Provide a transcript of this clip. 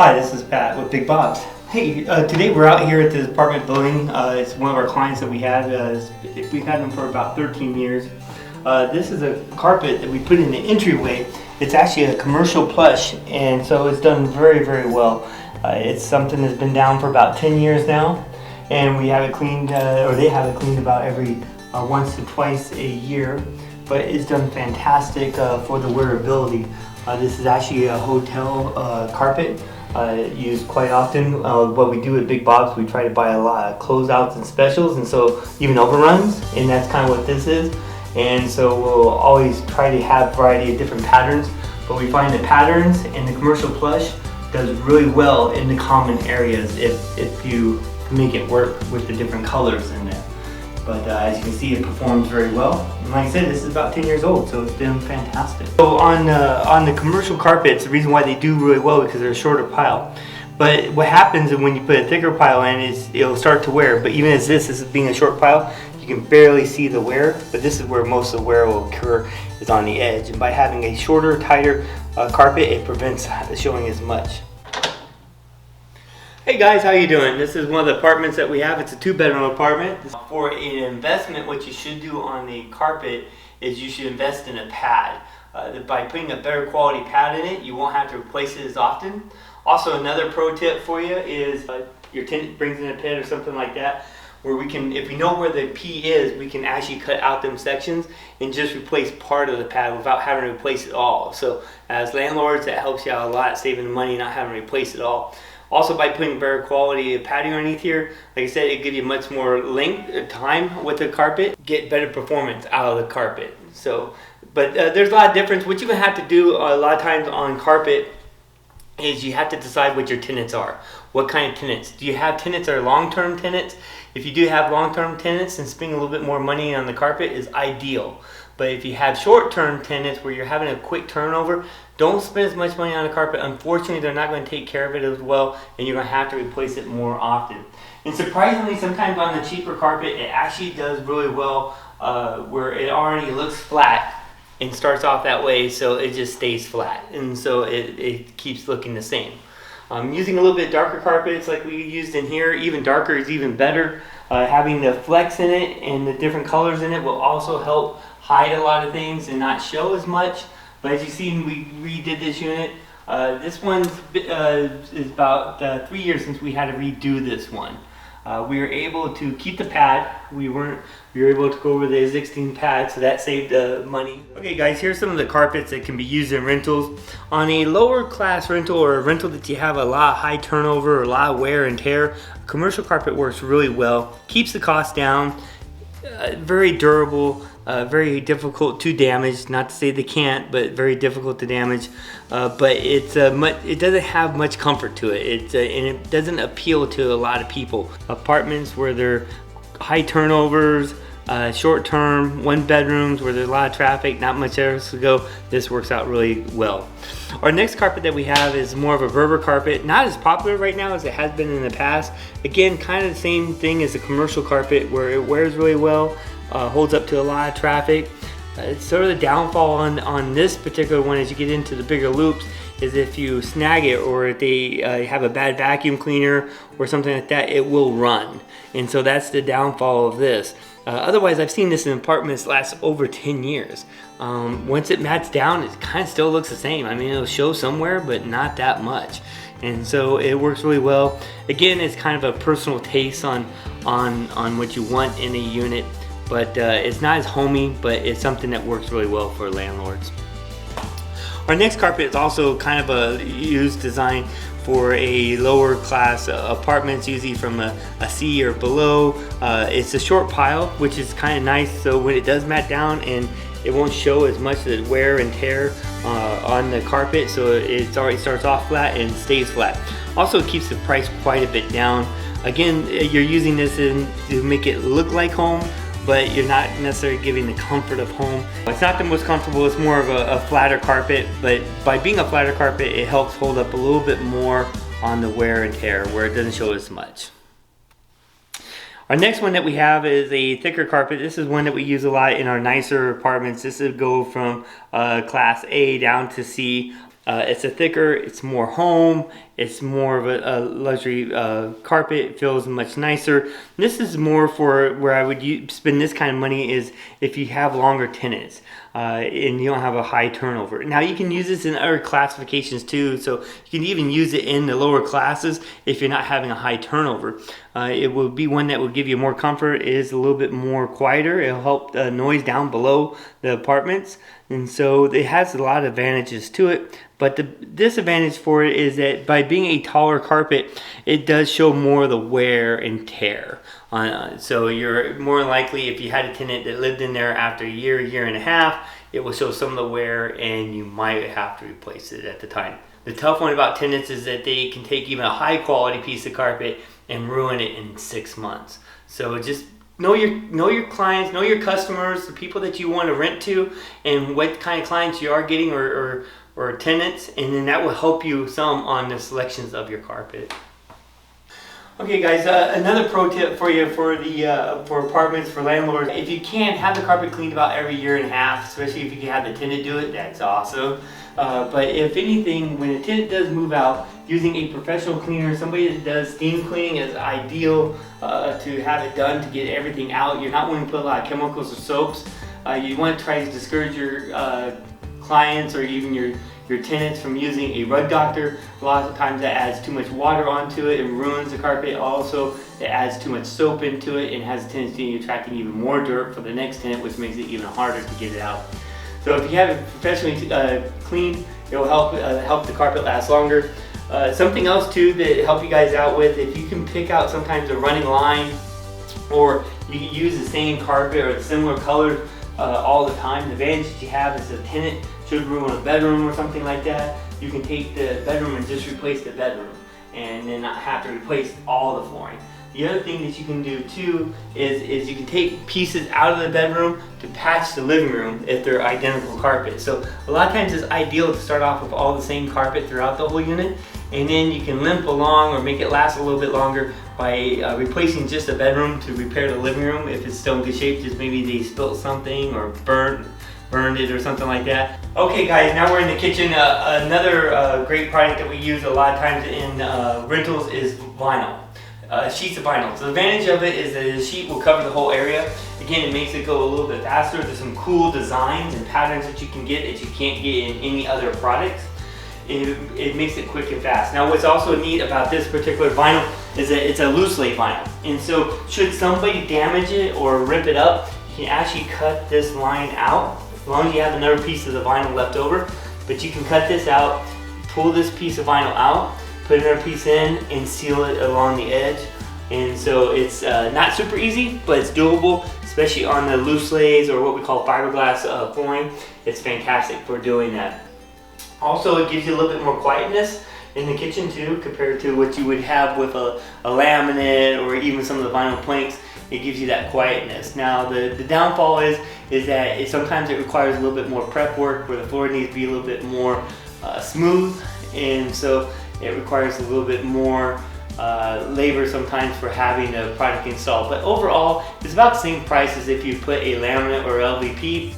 Hi, this is Pat with Big Bob's. Hey, today we're out here at this apartment building. It's one of our clients that we had. We've had them for about 13 years. This is a carpet that we put in the entryway. It's actually a commercial plush, and so it's done very, very well. It's something that's been down for about 10 years now, and we have it cleaned, or they have it cleaned about every once to twice a year. But it's done fantastic for the wearability. This is actually a hotel carpet. Used quite often. What we do at Big Bob's, we try to buy a lot of closeouts and specials, and so even overruns, and that's kind of what this is. And so we'll always try to have a variety of different patterns, but we find the patterns and the commercial plush does really well in the common areas if you make it work with the different colors in there. But as you can see, it performs very well. And like I said, this is about 10 years old, so it's been fantastic. So on the commercial carpets, the reason why they do really well is because they're a shorter pile. But what happens is when you put a thicker pile in, it'll start to wear. But even as this is being a short pile, you can barely see the wear. But this is where most of the wear will occur, is on the edge. And by having a shorter, tighter carpet, it prevents showing as much. Hey guys, how you doing? This is one of the apartments that we have. It's a 2-bedroom apartment. For an investment, what you should do on the carpet is you should invest in a pad. By putting a better quality pad in it, you won't have to replace it as often. Also, another pro tip for you is your tenant brings in a pit or something like that, where we can, if we know where the P is, we can actually cut out them sections and just replace part of the pad without having to replace it all. So as landlords, that helps you out a lot, saving the money, not having to replace it all. Also, by putting better quality padding underneath here, like I said, it gives you much more length, time with the carpet, get better performance out of the carpet. So, but there's a lot of difference. What you're gonna have to do a lot of times on carpet is you have to decide what your tenants are. What kind of tenants? Do you have tenants that are long-term tenants? If you do have long-term tenants, then spending a little bit more money on the carpet is ideal. But if you have short-term tenants where you're having a quick turnover, don't spend as much money on the carpet. Unfortunately, they're not going to take care of it as well, and you're going to have to replace it more often. And surprisingly, sometimes on the cheaper carpet, it actually does really well where it already looks flat and starts off that way, so it just stays flat. And so it keeps looking the same. Using a little bit darker carpets like we used in here, even darker is even better. Having the flecks in it and the different colors in it will also help hide a lot of things and not show as much. But as you see, we redid this unit. This one is about 3 years since we had to redo this one. We were able to keep the pad. We were able to go over the existing pad, so that saved money. Okay guys, here's some of the carpets that can be used in rentals. On a lower class rental or a rental that you have a lot of high turnover or a lot of wear and tear, commercial carpet works really well. Keeps the cost down, very durable, very difficult to damage. Not to say they can't, but very difficult to damage. But it doesn't have much comfort to it. And it doesn't appeal to a lot of people. Apartments where they're high turnovers, short term, 1-bedrooms where there's a lot of traffic, not much else to go, this works out really well. Our next carpet that we have is more of a Berber carpet. Not as popular right now as it has been in the past. Again, kind of the same thing as a commercial carpet where it wears really well. Holds up to a lot of traffic. It's sort of the downfall on this particular one as you get into the bigger loops is if you snag it or if they have a bad vacuum cleaner or something like that, it will run. And so that's the downfall of this. Otherwise, I've seen this in apartments last over 10 years. Once it mats down, it kind of still looks the same. I mean, it'll show somewhere, but not that much. And so it works really well. Again, it's kind of a personal taste on what you want in a unit. But it's not as homey, but it's something that works really well for landlords. Our next carpet is also kind of a used design for a lower class apartments, usually from a C or below. It's a short pile, which is kind of nice, so when it does mat down and it won't show as much of the wear and tear on the carpet, so it already starts off flat and stays flat. Also, it keeps the price quite a bit down. Again, you're using this to make it look like home, but you're not necessarily giving the comfort of home. It's not the most comfortable, it's more of a flatter carpet, but by being a flatter carpet, it helps hold up a little bit more on the wear and tear where it doesn't show as much. Our next one that we have is a thicker carpet. This is one that we use a lot in our nicer apartments. This would go from class A down to C. It's a thicker, it's more home, It's more of a luxury carpet. It feels much nicer. This is more for where I would spend this kind of money is if you have longer tenants and you don't have a high turnover. Now you can use this in other classifications too, so you can even use it in the lower classes if you're not having a high turnover. It will be one that will give you more comfort. It is a little bit more quieter. It'll help noise down below the apartments, and so it has a lot of advantages to it. But the disadvantage for it is that by being a taller carpet, it does show more of the wear and tear. So you're more likely, if you had a tenant that lived in there after a year and a half, it will show some of the wear and you might have to replace it at the time. The tough one about tenants is that they can take even a high quality piece of carpet and ruin it in 6 months. So just know your clients, know your customers, the people that you want to rent to, and what kind of clients you are getting or tenants, and then that will help you some on the selections of your carpet. Okay guys, another pro tip for you for apartments, for landlords. If you can, have the carpet cleaned about every year and a half, especially if you can have the tenant do it, that's awesome. But if anything, when a tenant does move out, using a professional cleaner, somebody that does steam cleaning, is ideal to have it done to get everything out. You're not wanting to put a lot of chemicals or soaps. You want to try to discourage your clients or even your tenants from using a rug doctor. A lot of times that adds too much water onto it and ruins the carpet. Also, it adds too much soap into it and has a tendency of attracting even more dirt for the next tenant, which makes it even harder to get it out. So if you have it professionally cleaned, it will help the carpet last longer. Something else too that help you guys out with, if you can pick out sometimes a running line, or you can use the same carpet or the similar color all the time. The advantage that you have is a tenant should ruin a bedroom or something like that, you can take the bedroom and just replace the bedroom and then not have to replace all the flooring. The other thing that you can do too is you can take pieces out of the bedroom to patch the living room if they're identical carpet. So a lot of times it's ideal to start off with all the same carpet throughout the whole unit, and then you can limp along or make it last a little bit longer by replacing just the bedroom to repair the living room if it's still in good shape, just maybe they spilled something or burned it or something like that. Okay guys, now we're in the kitchen. Another great product that we use a lot of times in rentals is vinyl. Sheets of vinyl. So the advantage of it is that the sheet will cover the whole area. Again, it makes it go a little bit faster. There's some cool designs and patterns that you can get that you can't get in any other products. It makes it quick and fast. Now what's also neat about this particular vinyl is that it's a loose lay vinyl. And so should somebody damage it or rip it up, you can actually cut this line out as long as you have another piece of the vinyl left over. But you can cut this out, pull this piece of vinyl out, put another piece in and seal it along the edge. And so it's not super easy, but it's doable, especially on the loose lays or what we call fiberglass flooring. It's fantastic for doing that. Also, it gives you a little bit more quietness in the kitchen too, compared to what you would have with a laminate or even some of the vinyl planks. It gives you that quietness. Now the downfall is that sometimes it requires a little bit more prep work where the floor needs to be a little bit more smooth, and so it requires a little bit more labor sometimes for having the product installed. But overall, it's about the same price as if you put a laminate or LVP.